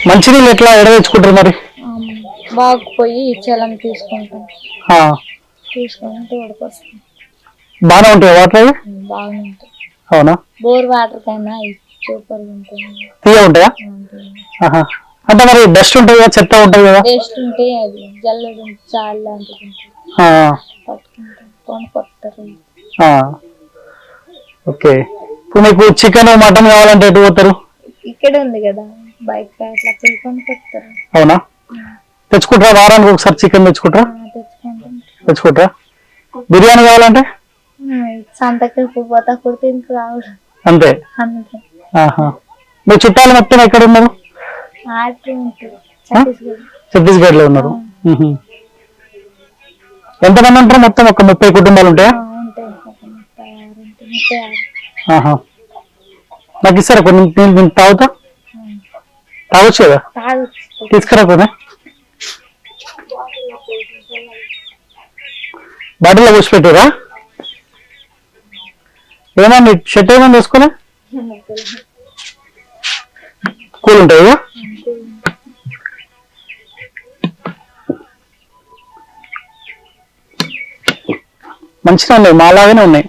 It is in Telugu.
మంచినీళ్ళు ఎట్లా ఎడ తెచ్చుకుంటారు మరి? బాగు పోయి చలం తీసుకుంటాం, తీసుకొని తోడుకొస్తాం. బాగానే ఉంటాయి వాటర్? బాగానే ఉంటాయి. అవునా? బోర్ వాటర్ కన్నా సూపర్ ఉంటుంది. తీయ ఉంటాయా? అంటే మరి డస్ట్ ఉంటుంది కదా, చెత్త ఉంటుంది కదా? డస్ట్ ఉంటే అది జల్లెడు చాలా లాంటిది పట్టుకుంటాం, కొనుక్కొస్తారు. ఓకే. ఇప్పుడు మీకు చికెన్ మటన్ కావాలంటే ఎటు పోతారు? ఇక్కడ ఉంది కదా బైక్ అట్లా కొనుక్కొస్తారు. అవునా? తెచ్చుకుంటారా? వారానికి ఒకసారి చికెన్ తెచ్చుకుంటారా? తెచ్చుకుంటారా? బిర్యానీ కావాలంటే సంతకి పోతా కుడితే రావడం అంతే. మీ చుట్టాలు మొత్తం ఎక్కడ ఉన్నారు? ఛత్తీస్గఢ్ లో ఉన్నారు. ఎంతమంది ఉంటారు మొత్తం? ఒక 30 కుటుంబాలు ఉంటాయా? నాకు ఇస్తారా కొన్ని? నేను తాగుతా, తాగొచ్చు కదా? తీసుకురా కొన్ని బాటిల్లో పోసి పెట్టారా? ఏమన్నా షర్ట్ ఏమన్నా వేసుకున్నా కూల్ ఉంటాయి. మంచిగా ఉన్నాయి, మాలాగానే ఉన్నాయి.